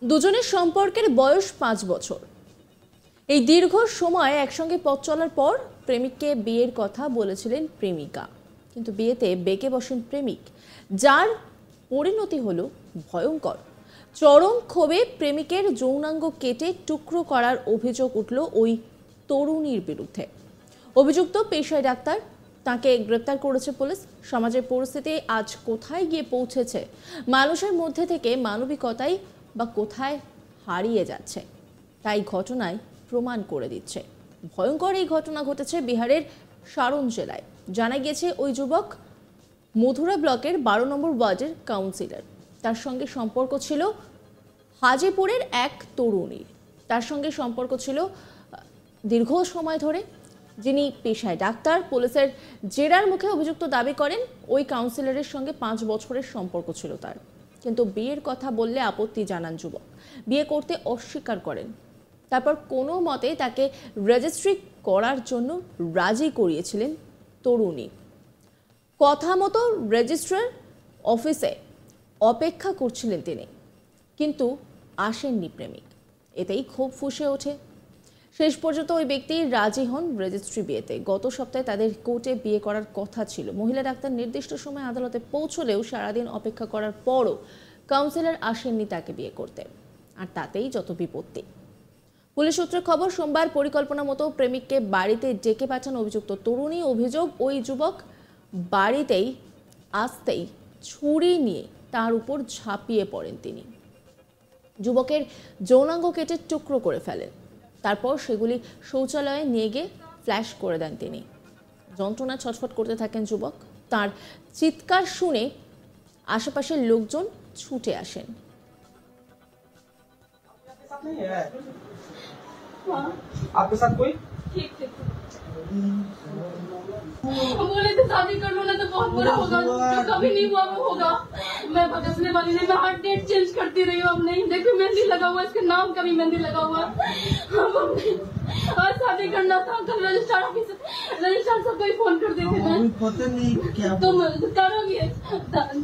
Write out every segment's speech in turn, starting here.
দুজনের সম্পর্কের বয়স 5 বছর। এই দীর্ঘ সময় একসঙ্গে পথ চলার পর প্রেমিককে বিয়ের কথা বলেছিলেন প্রেমিকা, কিন্তু বিয়েতে বেঁকে বসেন প্রেমিক, যার পরিণতি হলো ভয়ঙ্কর। চরম ক্ষোভে প্রেমিকের যৌনাঙ্গ কেটে টুকরো করার অভিযোগ উঠল ওই তরুণীর বিরুদ্ধে। অভিযুক্ত পেশায় ডাক্তার, তাকে গ্রেপ্তার করেছে পুলিশ। সমাজের পরিস্থিতি আজ কোথায় গিয়ে পৌঁছেছে, মানুষের মধ্যে থেকে মানবিকতাই বা কোথায় হারিয়ে যাচ্ছে, তাই ঘটনায় প্রমাণ করে দিচ্ছে। ভয়ঙ্কর এই ঘটনা ঘটেছে বিহারের সারন জেলায়। জানা গিয়েছে ওই যুবক মথুরা ব্লকের 12 নম্বর ওয়ার্ডের কাউন্সিলর। তার সঙ্গে সম্পর্ক ছিল হাজিপুরের এক তরুণীর। তার সঙ্গে সম্পর্ক ছিল দীর্ঘ সময় ধরে। যিনি পেশায় ডাক্তার, পুলিশের জেরার মুখে অভিযুক্ত দাবি করেন ওই কাউন্সিলরের সঙ্গে 5 বছরের সম্পর্ক ছিল তার, কিন্তু বিয়ের কথা বললে আপত্তি জানান যুবক। বিয়ে করতে অস্বীকার করেন। তারপর কোনো মতে তাকে রেজিস্ট্রি করার জন্য রাজি করিয়েছিলেন তরুণী। কথা মতো রেজিস্ট্রার অফিসে অপেক্ষা করছিলেন তিনি, কিন্তু আসেননি প্রেমিক। এতেই ক্ষোভ ফুঁসে ওঠে। শেষ পর্যন্ত ওই ব্যক্তি রাজি হন রেজিস্ট্রি বিয়েতে। গত সপ্তাহে তাদের কোর্টে বিয়ে করার কথা ছিল। মহিলা ডাক্তার নির্দিষ্ট সময় আদালতে পৌঁছলেও সারাদিন অপেক্ষা করার পরও কাউন্সিলর আসেননি তাকে বিয়ে করতে, আর তাতেই যত বিপত্তি। পুলিশ সূত্রে খবর, সোমবার পরিকল্পনা মতো প্রেমিককে বাড়িতে ডেকে পাঠান অভিযুক্ত তরুণী। অভিযোগ, ওই যুবক বাড়িতেই আসতেই ছুরি নিয়ে তার উপর ঝাঁপিয়ে পড়েন তিনি। যুবকের যৌনাঙ্গ কেটে টুকরো করে ফেলেন। তারপর সেগুলি শৌচালয়ে নিয়ে গিয়ে ফ্ল্যাশ করে দেন তিনি। যন্ত্রণা ছটফট করতে থাকেন যুবক। তার চিৎকার শুনে আশেপাশের লোকজন ছুটে আসেন। आपके साथ कोई ठीक ठीक बोले थे शादी कर लो ना तो बहुत बुरा होगा, जो कभी नहीं हुआ वो होगा। मैं भगसने वाली नहीं, मैं हर डेट चेंज करती रही हूँ। अब नहीं, देखो मेहंदी लगा हुआ, इसके नाम का भी मेहंदी लगा हुआ। आज शादी करना था, कल रजिस्ट्रार ऑफिस रजिस्ट्रार सबको ही फोन कर देते हैं। पता नहीं क्या तुम करोगे,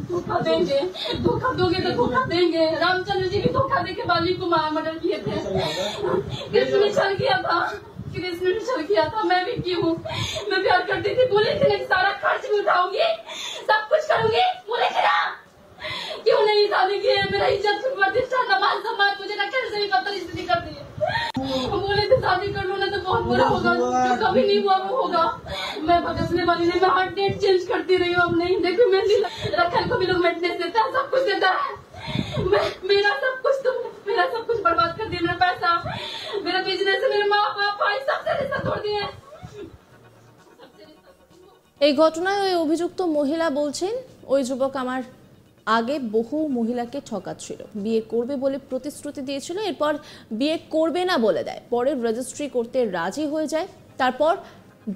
धोखा देंगे, धोखा दोगे तो धोखा देंगे। रामचंद्र जी भी धोखा देके बाली को मर्डर किए थे। कृष्ण ने छल किया था, कृष्ण ने छल किया था। मैं भी की हूँ, मैं प्यार करती थी। बोले थे ना सारा खर्च भी उठाऊंगी, सब कुछ करूंगी। बोले थे ना, क्यों नहीं शादी की? मेरा इज्जत प्रतिष्ठा नमाज समाज मुझे ना कैसे भी पता स्थिति कर दी। बोले थे शादी कर लो ना तो बहुत बुरा होगा, जो कभी नहीं हुआ वो होगा। मैं भगसने वाली नहीं, मैं हर डेट चेंज करती रही हूँ। अब नहीं, देखो मेहंदी रखल को भी लोग मेंटेनेंस देता है, सब कुछ देता है। मेरा सब कुछ बर्बाद कर दिया। मेरा पैसा, मेरा बिजनेस, मेरे माँ बाप भाई सबसे रिश्ता तोड़ दिए। এই ঘটনায় ওই অভিযুক্ত মহিলা বলছেন, ওই যুবক আমার আগে বহু মহিলাকে ঠকাচ্ছিল। বিয়ে করবে বলে প্রতিশ্রুতি দিয়েছিল, এরপর বিয়ে করবে না বলে দেয়। পরে রেজিস্ট্রি করতে রাজি হয়ে যায়, তারপর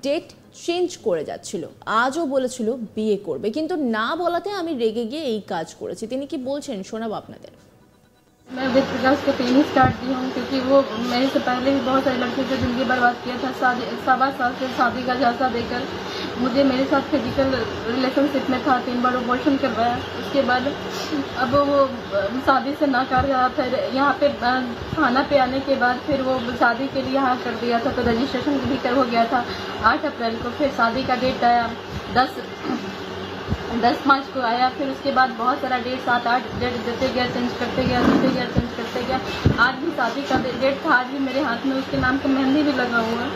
ডেট চেঞ্জ করে যাচ্ছিল। আজও বলেছিল বিয়ে করবে, কিন্তু না বলাতে আমি রেগে গিয়ে এই কাজ করেছি। তিনি কি বলছেন শোনাবো আপনাদের। मैं विद रिगार्ड्स के पेन स्टार्ट दी हूँ, क्योंकि वो मेरे से पहले भी बहुत सारी लड़कियों से जिंदगी बर्बाद किया था। 7 साल से शादी का झांसा देकर मुझे मेरे साथ फिजिकल रिलेशनशिप में था, 3 बार अबॉर्शन करवाया। उसके बाद अब वो शादी से नाकार रहा। फिर यहाँ पे थाना पे आने के बाद फिर वो शादी के लिए यहाँ कर दिया था, तो रजिस्ट्रेशन भी कर हो गया था 8 अप्रैल को। फिर शादी का डेट आया 10 मार्च को आया। फिर उसके बाद बहुत सारा डेट 7-8 डेट देते गया, चेंज करते गया, चेंज करते गया। आज भी शादी का डेट था, आज भी मेरे हाथ में उसके नाम का मेहंदी भी लगा हुआ है।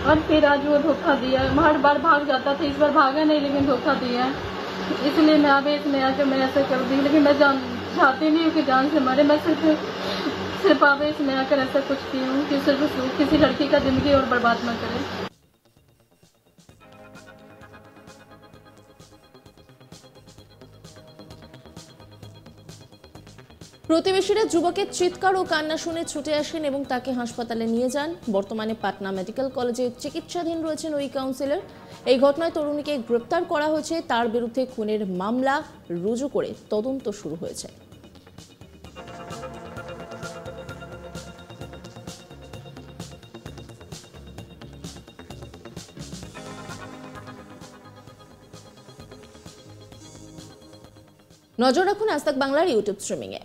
और फिर आज वो धोखा दिया। हर बार भाग जाता था, इस बार भागा नहीं लेकिन धोखा दिया। इसलिए मैं आवेश में आकर मैं ऐसा कर दी, लेकिन मैं चाहती नहीं हूँ कि जान से मरे। मैं सिर्फ आवेश में आकर ऐसा कुछ की हूँ कि सिर्फ किसी लड़की का जिंदगी और बर्बाद न करे। প্রতিবেশীরা যুবকের চিৎকার ও কান্না শুনে ছুটে আসেন এবং তাকে হাসপাতালে নিয়ে যান। বর্তমানে পাটনা মেডিকেল কলেজে চিকিৎসাধীন রয়েছেন ওই কাউন্সিলর। এই ঘটনায় তরুণীকে গ্রেপ্তার করা হয়েছে, তার বিরুদ্ধে খুনের মামলা রুজু করে তদন্ত শুরু হয়েছে। নজর রাখুন আজ তাক বাংলার ইউটিউব স্ট্রিমিংয়ে।